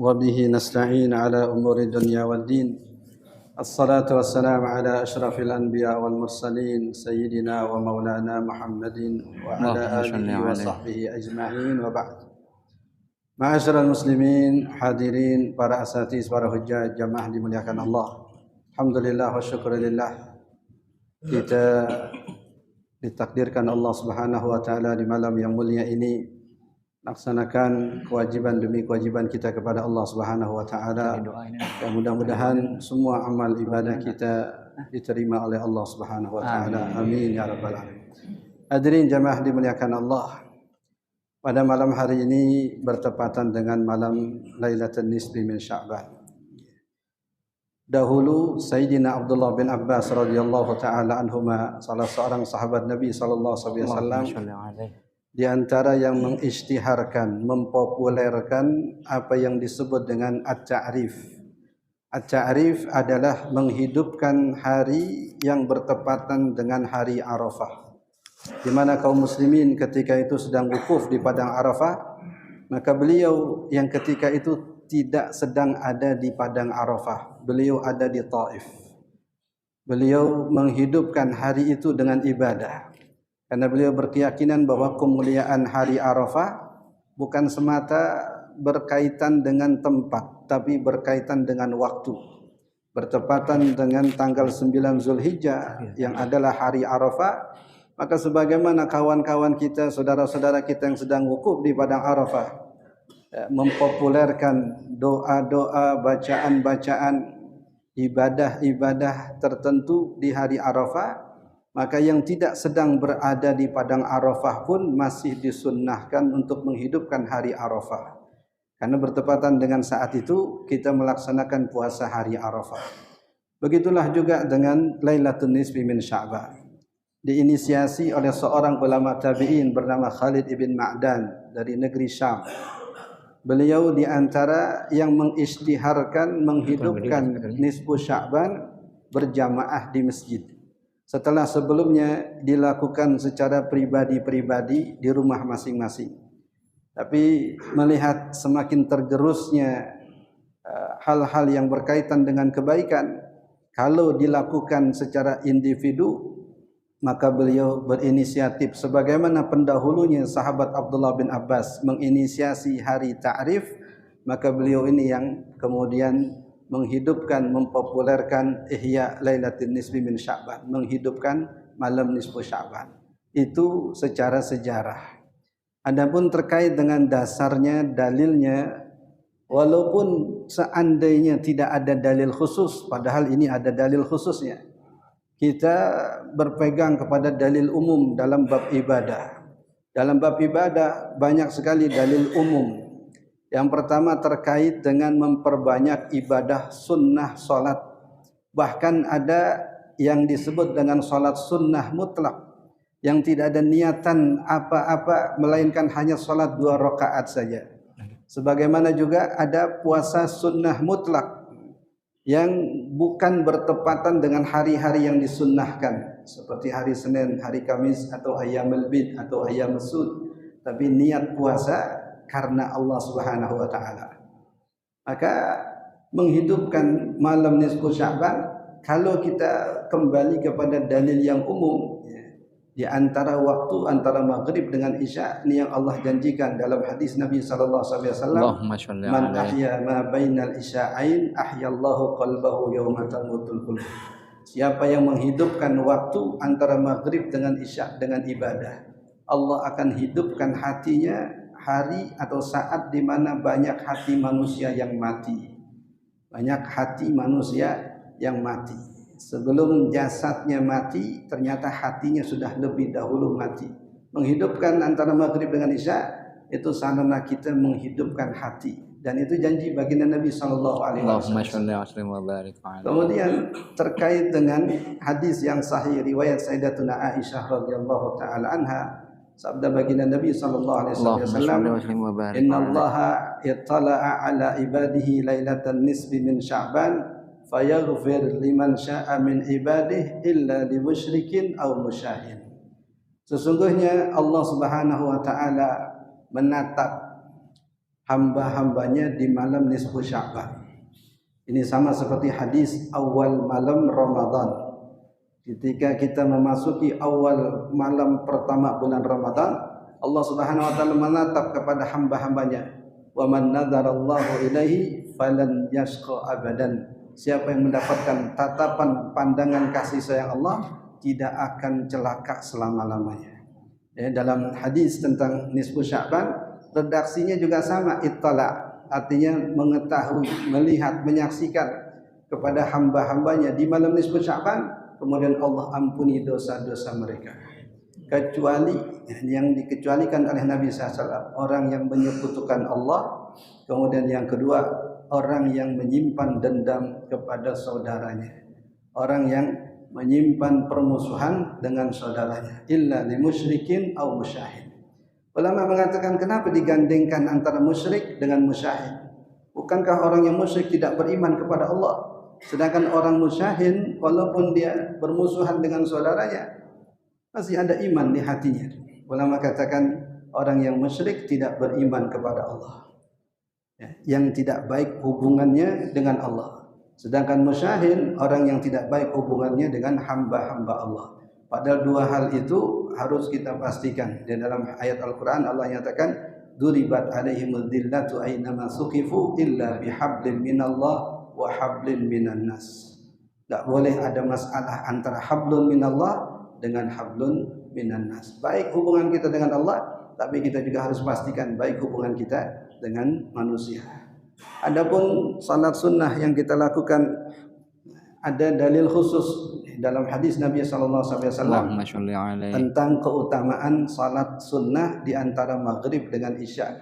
وبه نستعين على أمور الدنيا والدين. الصلاة والسلام على أشرف الأنبياء والمرسلين سيدنا ومولانا محمد وعلى آله وصحبه أجمعين وبعد. Ma'asyiral muslimin, hadirin, para asatiz, para hujjah, jamaah dimuliakan Allah. Alhamdulillah wa syukurillah, kita ditakdirkan Allah Subhanahu wa taala di malam yang mulia ini laksanakan kewajiban demi kewajiban kita kepada Allah Subhanahu wa taala. Dan mudah-mudahan semua amal ibadah kita diterima oleh Allah Subhanahu wa taala. Amin ya rabbal alamin. Hadirin jamaah dimuliakan Allah. Pada malam hari ini bertepatan dengan malam Lailatul Nisfi min Sya'ban. Dahulu Sayyidina Abdullah bin Abbas radhiyallahu taala anhuma, salah seorang sahabat Nabi sallallahu alaihi wasallam, di antara yang mengisytiharkan, mempopulerkan apa yang disebut dengan at-ta'rif. At-ta'rif adalah menghidupkan hari yang bertepatan dengan hari Arafah, di mana kaum muslimin ketika itu sedang wukuf di padang Arafah, maka beliau yang ketika itu tidak sedang ada di padang Arafah, beliau ada di Taif. Beliau menghidupkan hari itu dengan ibadah, karena beliau berkeyakinan bahwa kemuliaan hari Arafah bukan semata berkaitan dengan tempat, tapi berkaitan dengan waktu. Bertepatan dengan tanggal 9 Zulhijjah yang adalah hari Arafah, maka sebagaimana kawan-kawan kita, saudara-saudara kita yang sedang wukuf di padang Arafah, mempopulerkan doa-doa, bacaan-bacaan, ibadah-ibadah tertentu di hari Arafah, maka yang tidak sedang berada di padang Arafah pun masih disunnahkan untuk menghidupkan hari Arafah, karena bertepatan dengan saat itu kita melaksanakan puasa hari Arafah. Begitulah juga dengan Lailatul Nisfi min Sya'ban, diinisiasi oleh seorang ulama tabi'in bernama Khalid ibn Ma'dan dari negeri Syam. Beliau di antara yang mengisytiharkan menghidupkan nisfu Sya'ban berjamaah di masjid, setelah sebelumnya dilakukan secara pribadi-pribadi di rumah masing-masing. Tapi melihat semakin tergerusnya hal-hal yang berkaitan dengan kebaikan kalau dilakukan secara individu, maka beliau berinisiatif sebagaimana pendahulunya sahabat Abdullah bin Abbas menginisiasi hari ta'rif, maka beliau ini yang kemudian menghidupkan, mempopulerkan Ihya Lailatul Nisfi min Sya'ban, menghidupkan malam nisfu Sya'ban. Itu secara sejarah. Adapun terkait dengan dasarnya, dalilnya, walaupun seandainya tidak ada dalil khusus, padahal ini ada dalil khususnya, kita berpegang kepada dalil umum dalam bab ibadah. Dalam bab ibadah banyak sekali dalil umum. Yang pertama terkait dengan memperbanyak ibadah sunnah solat. Bahkan ada yang disebut dengan solat sunnah mutlak, yang tidak ada niatan apa-apa melainkan hanya solat 2 rakaat saja. Sebagaimana juga ada puasa sunnah mutlak yang bukan bertepatan dengan hari-hari yang disunnahkan, seperti hari Senin, hari Kamis, atau ayyamul bid atau ayyamul sud, tapi niat puasa karena Allah Subhanahu wa taala. Maka menghidupkan malam nisfu Sya'ban, kalau kita kembali kepada dalil yang umum, di antara waktu antara maghrib dengan isya, ini yang Allah janjikan dalam hadis Nabi sallallahu alaihi wasallam, man ahya ma bainal isya'ain ahyallahu qalbahu yauma tamutul qulub. Siapa yang menghidupkan waktu antara maghrib dengan isya dengan ibadah, Allah akan hidupkan hatinya hari atau saat di mana banyak hati manusia yang mati. Banyak hati manusia yang mati. Sebelum jasadnya mati, ternyata hatinya sudah lebih dahulu mati. Menghidupkan antara maghrib dengan isya, itu sarana kita menghidupkan hati. Dan itu janji baginda Nabi SAW. Kemudian terkait dengan hadis yang sahih riwayat Sayyidatuna Aisyah radhiyallahu taala anha, sabda baginda Nabi SAW, Inna Allaha ittala'a ala ibadihi lailatan nisfi min Sya'ban fayaghfir liman syaa min ibadihi illa limusyrikin aw musyahin. Sesungguhnya Allah Subhanahu wa taala menatap hamba-hambanya di malam nisfu Sya'ban. Ini sama seperti hadis awal malam Ramadan. Ketika kita memasuki awal malam pertama bulan Ramadan, Allah Subhanahu wa taala menatap kepada hamba-hambanya, wa man nadarallahu ilaihi falan yashqa abadan. Siapa yang mendapatkan tatapan pandangan kasih sayang Allah tidak akan celaka selama-lamanya. Ya, dalam hadis tentang nisfu Sya'ban, redaksinya juga sama, ittala, artinya mengetahui, melihat, menyaksikan kepada hamba-hambanya di malam nisfu Sya'ban, kemudian Allah ampuni dosa-dosa mereka. Kecuali yang dikecualikan oleh Nabi SAW, orang yang menyekutukan Allah, kemudian yang kedua, orang yang menyimpan dendam kepada saudaranya, orang yang menyimpan permusuhan dengan saudaranya, illa li musyrikin aw musyahid. Ulama mengatakan kenapa digandengkan antara musyrik dengan musyahid? Bukankah orang yang musyrik tidak beriman kepada Allah? Sedangkan orang musyahid walaupun dia bermusuhan dengan saudaranya masih ada iman di hatinya. Ulama katakan orang yang musyrik tidak beriman kepada Allah, yang tidak baik hubungannya dengan Allah. Sedangkan musyahid orang yang tidak baik hubungannya dengan hamba-hamba Allah. Padahal dua hal itu harus kita pastikan. Di dalam ayat Al-Quran Allah nyatakan, duribat alaihimul dhillatu aynama suqifu illa bihablin minallah wa hablin minan nas. Tak boleh ada masalah antara hablun minallah dengan hablun minan nas. Baik hubungan kita dengan Allah, tapi kita juga harus pastikan baik hubungan kita dengan manusia. Adapun salat sunnah yang kita lakukan, ada dalil khusus dalam hadis Nabi SAW tentang keutamaan salat sunnah di antara maghrib dengan isya,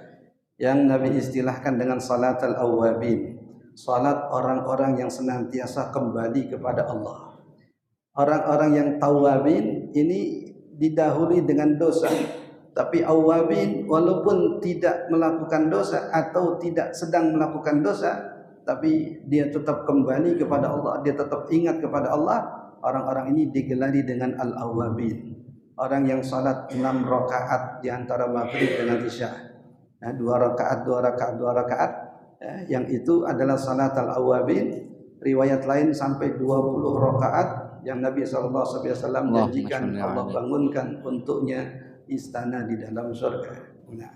yang Nabi istilahkan dengan salat al-awwabin, salat orang-orang yang senantiasa kembali kepada Allah. Orang-orang yang tawabin ini didahului dengan dosa, tapi awabin walaupun tidak melakukan dosa atau tidak sedang melakukan dosa, tapi dia tetap kembali kepada Allah, dia tetap ingat kepada Allah. Orang-orang ini digelari dengan al-awabin, orang yang salat 6 rakaat di antara maghrib dengan isya, 2 rakaat, 2 rakaat, 2 rakaat, yang itu adalah salat al-awabin. Riwayat lain sampai 20 rakaat yang Nabi SAW janjikan Allah bangunkan untuknya istana di dalam surga. Nah,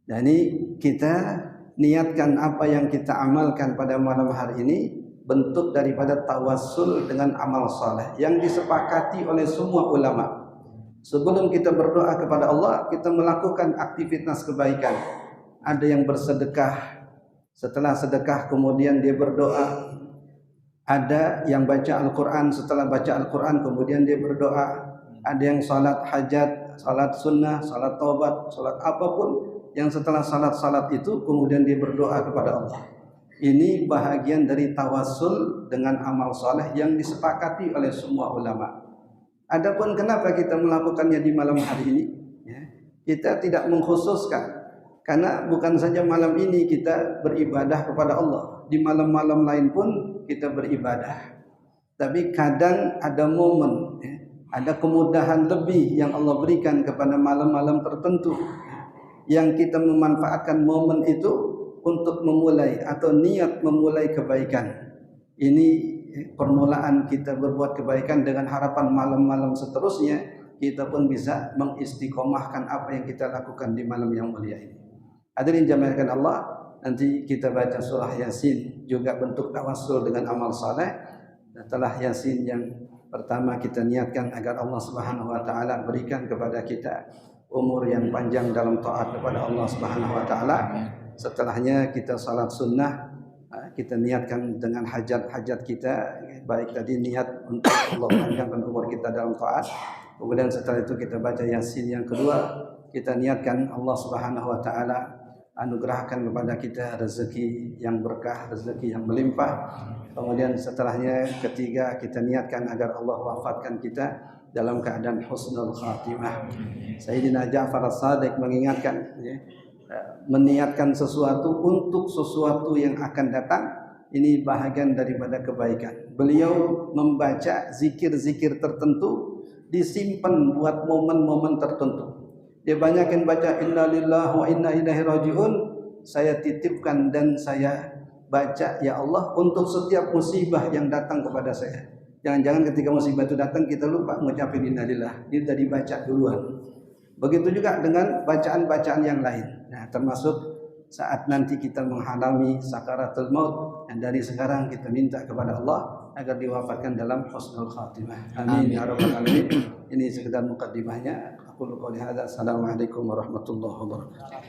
dan ini kita niatkan apa yang kita amalkan pada malam hari ini bentuk daripada tawassul dengan amal saleh yang disepakati oleh semua ulama. Sebelum kita berdoa kepada Allah, kita melakukan aktivitas kebaikan. Ada yang bersedekah, setelah sedekah kemudian dia berdoa. Ada yang baca Al-Quran, setelah baca Al-Quran kemudian dia berdoa. Ada yang salat hajat, salat sunnah, salat taubat, salat apapun yang setelah salat-salat itu kemudian dia berdoa kepada Allah. Ini bahagian dari tawassul dengan amal saleh yang disepakati oleh semua ulama. Adapun kenapa kita melakukannya di malam hari ini, kita tidak mengkhususkan, karena bukan saja malam ini kita beribadah kepada Allah, di malam-malam lain pun kita beribadah. Tapi kadang ada momen, ada kemudahan lebih yang Allah berikan kepada malam-malam tertentu, yang kita memanfaatkan momen itu untuk memulai atau niat memulai kebaikan. Ini permulaan kita berbuat kebaikan dengan harapan malam-malam seterusnya kita pun bisa mengistiqomahkan apa yang kita lakukan di malam yang mulia ini. Hadirin jamaahkan Allah, nanti kita baca surah Yasin juga bentuk tawassul dengan amal saleh. Setelah Yasin yang pertama kita niatkan agar Allah Subhanahu wa taala berikan kepada kita umur yang panjang dalam taat kepada Allah Subhanahu wa taala. Setelahnya kita salat sunnah, kita niatkan dengan hajat-hajat kita, baik tadi niat untuk Allah panjangkan umur kita dalam taat. Kemudian setelah itu kita baca Yasin yang kedua, kita niatkan Allah Subhanahu wa taala anugerahkan kepada kita rezeki yang berkah, rezeki yang melimpah. Kemudian setelahnya ketiga kita niatkan agar Allah wafatkan kita dalam keadaan husnul khatimah. Sayyidina Ja'far As-Shadiq mengingatkan, meniatkan sesuatu untuk sesuatu yang akan datang, ini bahagian daripada kebaikan. Beliau membaca zikir-zikir tertentu disimpan buat momen-momen tertentu. Dia banyakin baca inna lillahi wa inna ilaihi rajiun saya titipkan dan saya baca ya Allah untuk setiap musibah yang datang kepada saya. Jangan-jangan ketika musibah itu datang kita lupa mengucapkan innalillah. Dia sudah dibaca duluan. Begitu juga dengan bacaan-bacaan yang lain. Nah, termasuk saat nanti kita menghadapi sakaratul maut, dan dari sekarang kita minta kepada Allah agar diwafatkan dalam husnul khatimah. Amin ya rabbal alamin. Ini sekedar mukaddimahnya. Aku qouli hadza. Assalamualaikum warahmatullahi wabarakatuh.